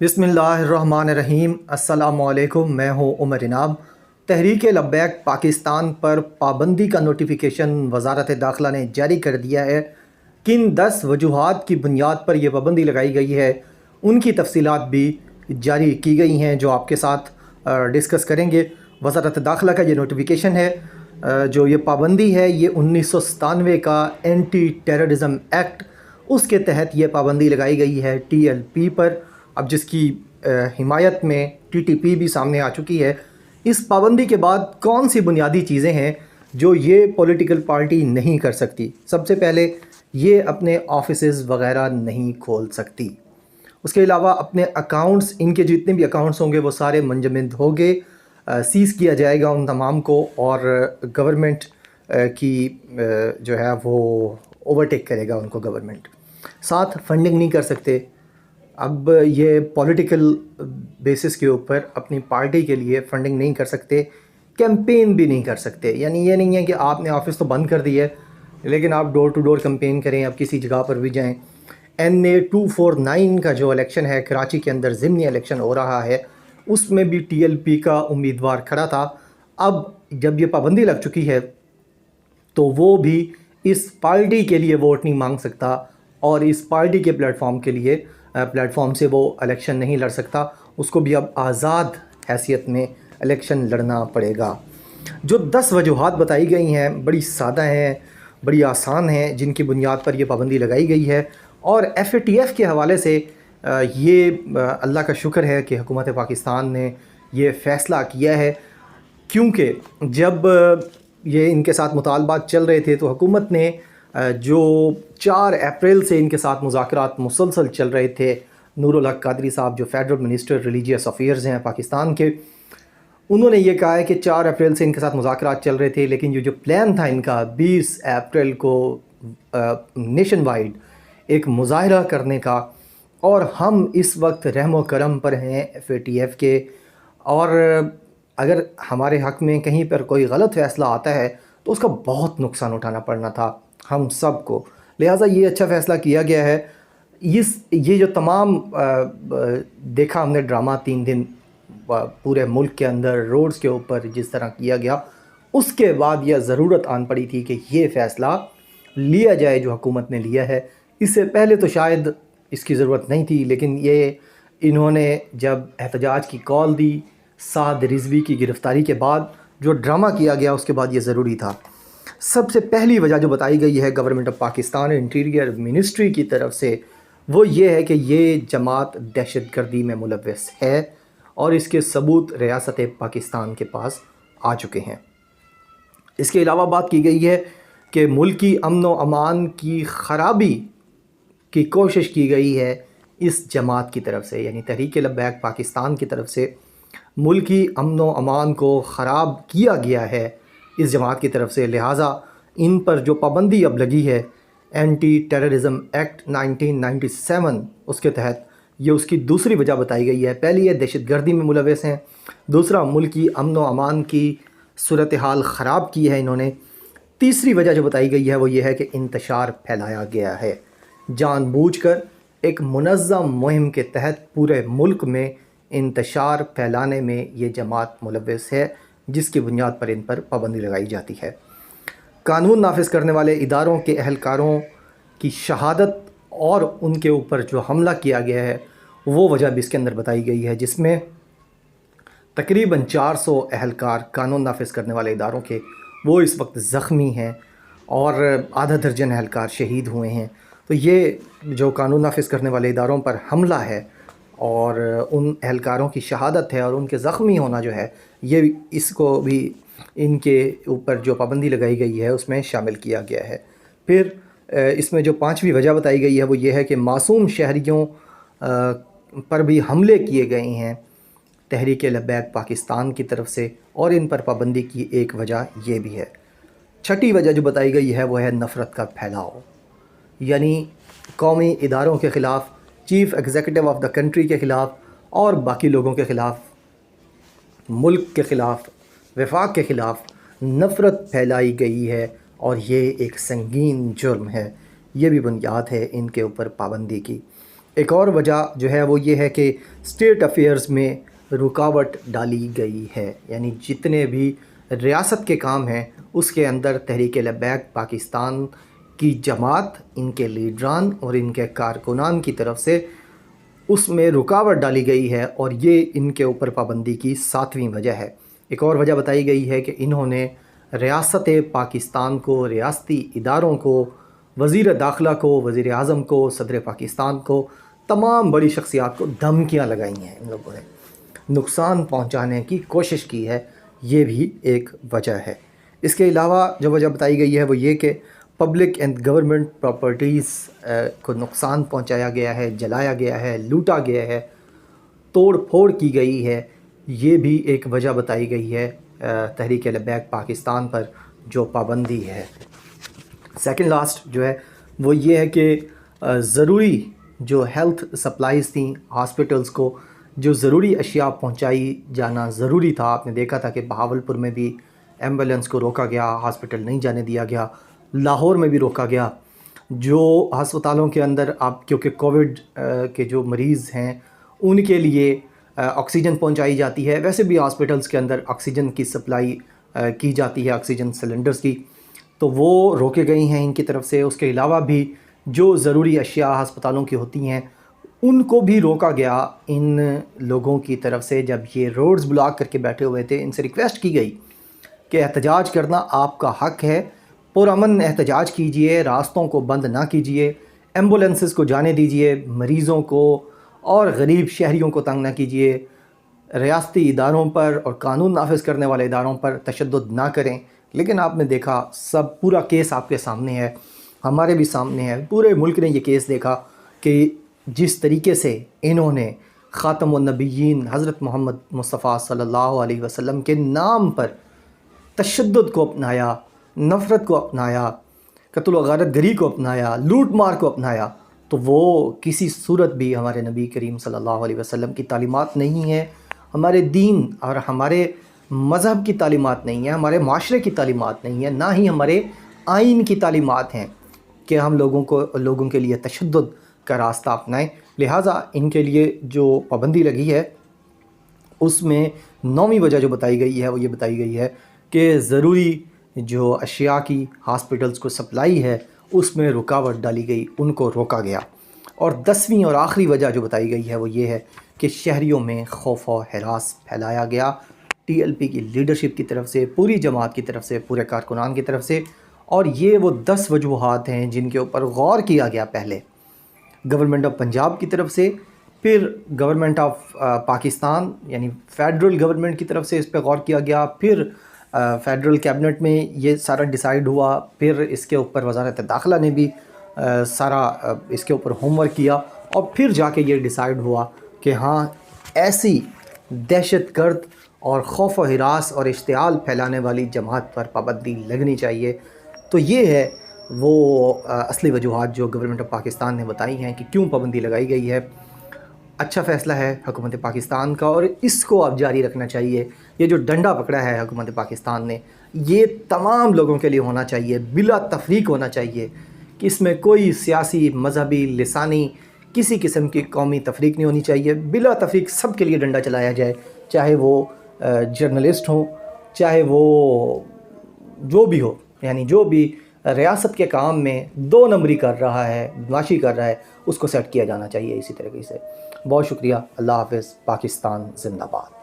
बिस्मिल्लाहिर्रहमानिर्रहीम। अस्सलामु अलैकुम। मैं हूँ उमर इनाम। तहरीक लब्बैक पाकिस्तान पर पाबंदी का नोटिफिकेशन वज़ारत दाखिला ने जारी कर दिया है। किन 10 वजूहात की बुनियाद पर यह पाबंदी लगाई गई है उनकी तफसीलात भी जारी की गई हैं, जो आपके साथ डिस्कस करेंगे। वज़ारत दाखिला का ये नोटिफिकेशन है, जो ये पाबंदी है ये 1997 का एंटी टेररिज्म एक्ट, उसके तहत ये पाबंदी लगाई गई है TLP पर। अब जिसकी हिमायत में TTP भी सामने आ चुकी है। इस पाबंदी के बाद कौन सी बुनियादी चीज़ें हैं जो ये पॉलिटिकल पार्टी नहीं कर सकती? सबसे पहले ये अपने ऑफिसेज़ वगैरह नहीं खोल सकती। उसके अलावा अपने अकाउंट्स, इनके जितने भी अकाउंट्स होंगे वो सारे मंजमद होंगे, सीज़ किया जाएगा उन तमाम को, और गवर्नमेंट की जो है वो ओवरटेक करेगा उनको गवर्नमेंट। साथ फंडिंग नहीं कर सकते। अब ये पॉलिटिकल बेसिस के ऊपर अपनी पार्टी के लिए फंडिंग नहीं कर सकते, कैंपेन भी नहीं कर सकते। यानी ये नहीं है कि आपने ऑफिस तो बंद कर दिया है लेकिन आप डोर टू डोर कैंपेन करें, आप किसी जगह पर भी जाएं। NA 249 का जो इलेक्शन है कराची के अंदर, ज़िमनी इलेक्शन हो रहा है, उसमें भी TLP का उम्मीदवार खड़ा था। अब जब ये पाबंदी लग चुकी है तो वो भी इस पार्टी के लिए वोट नहीं मांग सकता और इस पार्टी के प्लेटफॉर्म से वो इलेक्शन नहीं लड़ सकता। उसको भी अब आज़ाद हैसियत में इलेक्शन लड़ना पड़ेगा। जो 10 वजूहात बताई गई हैं बड़ी सादा हैं, बड़ी आसान हैं, जिनकी बुनियाद पर यह पाबंदी लगाई गई है। और FATF के हवाले से ये अल्लाह का शुक्र है कि हुकूमत पाकिस्तान ने ये फ़ैसला किया है, क्योंकि जब ये इनके साथ मुतालबात चल रहे थे तो हुकूमत ने जो 4 अप्रैल से इनके साथ मुज़ाकरात मुसलसल चल रहे थे, नूरुल हक कादरी साहब जो फेडरल मिनिस्टर रिलीजियस अफेयर्स हैं पाकिस्तान के, उन्होंने ये कहा है कि 4 अप्रैल से इनके साथ मुज़ाकरात चल रहे थे, लेकिन ये जो प्लान था इनका 20 अप्रैल को नेशन वाइड एक मुज़ाहरा करने का, और हम इस वक्त रहमो करम पर हैं FATF के, और अगर हमारे हक़ में कहीं पर कोई गलत फ़ैसला आता है तो उसका बहुत नुकसान उठाना पड़ना था हम सब को। लिहाजा ये अच्छा फ़ैसला किया गया है। ये जो तमाम देखा हमने ड्रामा 3 दिन पूरे मुल्क के अंदर रोड्स के ऊपर जिस तरह किया गया, उसके बाद यह ज़रूरत आन पड़ी थी कि ये फ़ैसला लिया जाए जो हुकूमत ने लिया है। इससे पहले तो शायद इसकी ज़रूरत नहीं थी, लेकिन ये इन्होंने जब एहतजाज की कॉल दी साद रिजवी की गिरफ़्तारी के बाद, जो ड्रामा किया गया, उसके बाद ये ज़रूरी था। सबसे पहली वजह जो बताई गई है government of Pakistan interior ministry की तरफ से, वो ये है कि ये जमात दहशतगर्दी में मुलव्वस है और इसके सबूत रियासत पाकिस्तान के पास आ चुके हैं। इसके अलावा बात की गई है कि मुल्की अमन व अमान की ख़राबी की कोशिश की गई है इस जमात की तरफ से, यानी तहरीक लब्बैक पाकिस्तान की तरफ से मुल्की अमन व अमान को ख़राब किया गया है इस जमात की तरफ से। लिहाजा इन पर जो पाबंदी अब लगी है एंटी टेररिज्म एक्ट 1997, उसके तहत ये उसकी दूसरी वजह बताई गई है। पहली है दहशतगर्दी में मुलव्वस हैं, दूसरा मुल्की अमन व अमान की सूरत हाल ख़राब की है इन्होंने, तीसरी वजह जो बताई गई है वो ये है कि इंतशार फैलाया गया है जानबूझकर। एक मुनज़्ज़म मुहिम के तहत पूरे मुल्क में इंतशार फैलाने में ये जमात मुलव्वस है, जिसकी बुनियाद पर इन पर पाबंदी लगाई जाती है। कानून नाफिज करने वाले इदारों के अहलकारों की शहादत और उनके ऊपर जो हमला किया गया है वो वजह भी इसके अंदर बताई गई है, जिसमें तकरीबन 400 अहलकार कानून नाफिज करने वाले इदारों के वो इस वक्त ज़ख्मी हैं और आधा दर्जन अहलकार शहीद हुए हैं। तो ये जो कानून नाफिज करने वाले इदारों पर हमला है और उन अहलकारों की शहादत है और उनके ज़ख्मी होना जो है, ये इसको भी इनके ऊपर जो पाबंदी लगाई गई है उसमें शामिल किया गया है। फिर इसमें जो 5वीं वजह बताई गई है वो ये है कि मासूम शहरियों पर भी हमले किए गए हैं तहरीक लब्बैक पाकिस्तान की तरफ से, और इन पर पाबंदी की एक वजह ये भी है। 6ठी वजह जो बताई गई है वो है नफ़रत का फैलाव, यानी कौमी इदारों के ख़िलाफ़, chief executive of the country के ख़िलाफ़ और बाकी लोगों के ख़िलाफ़, मुल्क के ख़िलाफ़, वफाक के ख़िलाफ़ नफ़रत फैलाई गई है और ये एक संगीन जुर्म है। ये भी बुनियाद है इनके ऊपर पाबंदी की। ایک اور وجہ جو ہے وہ یہ ہے کہ اسٹیٹ افیئرز میں رکاوٹ ڈالی گئی ہے، یعنی جتنے بھی ریاست کے کام ہیں اس کے اندر تحریک لبیک پاکستان کی جماعت، ان کے لیڈران اور ان کے کارکنان کی طرف سے اس میں رکاوٹ ڈالی گئی ہے، اور یہ ان کے اوپر پابندی کی 7ویں وجہ ہے۔ ایک اور وجہ بتائی گئی ہے کہ انہوں نے ریاست پاکستان کو، ریاستی اداروں کو، وزیر داخلہ کو، وزیر اعظم کو، صدر پاکستان کو، تمام بڑی شخصیات کو دھمکیاں لگائی ہیں، ان لوگوں نے نقصان پہنچانے کی کوشش کی ہے، یہ بھی ایک وجہ ہے۔ اس کے علاوہ جو وجہ بتائی گئی ہے وہ یہ کہ پبلک اینڈ گورنمنٹ پراپرٹیز کو نقصان پہنچایا گیا ہے، جلایا گیا ہے، لوٹا گیا ہے، توڑ پھوڑ کی گئی ہے، یہ بھی ایک وجہ بتائی گئی ہے تحریک لبیک پاکستان پر جو پابندی ہے۔ سیکنڈ لاسٹ جو ہے وہ یہ ہے کہ ضروری جو ہیلتھ سپلائیز تھیں ہاسپٹلز کو، جو ضروری اشیاء پہنچائی جانا ضروری تھا، آپ نے دیکھا تھا کہ بہاولپور میں بھی ایمبولنس کو روکا گیا، ہاسپٹل نہیں جانے دیا گیا، لاہور میں بھی روکا گیا۔ جو ہسپتالوں کے اندر آپ کیونکہ کووڈ کے جو مریض ہیں ان کے لیے آکسیجن پہنچائی جاتی ہے، ویسے بھی ہاسپٹلز کے اندر آکسیجن کی سپلائی کی جاتی ہے، آکسیجن سلنڈرز کی، تو وہ روکے گئی ہیں ان کی طرف سے۔ اس کے علاوہ بھی جو ضروری اشیاء ہسپتالوں کی ہوتی ہیں ان کو بھی روکا گیا ان لوگوں کی طرف سے۔ جب یہ روڈز بلاک کر کے بیٹھے ہوئے تھے، ان سے ریکویسٹ کی گئی کہ احتجاج کرنا آپ کا حق ہے، پرامن احتجاج کیجئے، راستوں کو بند نہ کیجئے، ایمبولنسز کو جانے دیجئے، مریضوں کو اور غریب شہریوں کو تنگ نہ کیجئے، ریاستی اداروں پر اور قانون نافذ کرنے والے اداروں پر تشدد نہ کریں۔ لیکن آپ نے دیکھا سب پورا کیس آپ کے سامنے ہے، ہمارے بھی سامنے ہے، پورے ملک نے یہ کیس دیکھا کہ جس طریقے سے انہوں نے خاتم النبیین حضرت محمد مصطفیٰ صلی اللہ علیہ وسلم کے نام پر تشدد کو اپنایا، نفرت کو اپنایا، قتل و غارت گری کو اپنایا، لوٹ مار کو اپنایا، تو وہ کسی صورت بھی ہمارے نبی کریم صلی اللہ علیہ وسلم کی تعلیمات نہیں ہے، ہمارے دین اور ہمارے مذہب کی تعلیمات نہیں ہے، ہمارے معاشرے کی تعلیمات نہیں ہے، نہ ہی ہمارے آئین کی تعلیمات ہیں کہ ہم لوگوں کے لیے تشدد کا راستہ اپنائیں۔ لہٰذا ان کے لیے جو پابندی لگی ہے اس میں 9ویں وجہ جو بتائی گئی ہے وہ یہ بتائی گئی ہے کہ ضروری جو اشیاء کی ہاسپٹلز کو سپلائی ہے اس میں رکاوٹ ڈالی گئی، ان کو روکا گیا۔ اور 10ویں اور آخری وجہ جو بتائی گئی ہے وہ یہ ہے کہ شہریوں میں خوف و ہراس پھیلایا گیا ٹی ایل پی کی لیڈرشپ کی طرف سے، پوری جماعت کی طرف سے، پورے کارکنان کی طرف سے، اور یہ وہ 10 وجوہات ہیں جن کے اوپر غور کیا گیا پہلے گورنمنٹ آف پنجاب کی طرف سے، پھر گورنمنٹ آف پاکستان یعنی فیڈرل گورنمنٹ کی طرف سے اس پہ غور کیا گیا، پھر فیڈرل کیبنٹ میں یہ سارا ڈیسائیڈ ہوا، پھر اس کے اوپر وزارت داخلہ نے بھی سارا اس کے اوپر ہوم ورک کیا، اور پھر جا کے یہ ڈیسائیڈ ہوا کہ ہاں ایسی دہشت گرد اور خوف و ہراس اور اشتعال پھیلانے والی جماعت پر پابندی لگنی چاہیے۔ تو یہ ہے وہ اصلی وجوہات جو گورنمنٹ آف پاکستان نے بتائی ہیں کہ کیوں پابندی لگائی گئی ہے۔ اچھا فیصلہ ہے حکومت پاکستان کا، اور اس کو اب جاری رکھنا چاہیے۔ یہ جو ڈنڈا پکڑا ہے حکومت پاکستان نے، یہ تمام لوگوں کے لیے ہونا چاہیے، بلا تفریق ہونا چاہیے، کہ اس میں کوئی سیاسی، مذہبی، لسانی، کسی قسم کی قومی تفریق نہیں ہونی چاہیے۔ بلا تفریق سب کے لیے ڈنڈا چلایا جائے، چاہے وہ جرنلسٹ ہوں، چاہے وہ جو بھی ہو، یعنی جو بھی ریاست کے کام میں 2 نمبری کر رہا ہے، بدمعاشی کر رہا ہے، اس کو سیٹ کیا جانا چاہیے اسی طریقے سے۔ بہت شکریہ، اللہ حافظ، پاکستان زندہ باد۔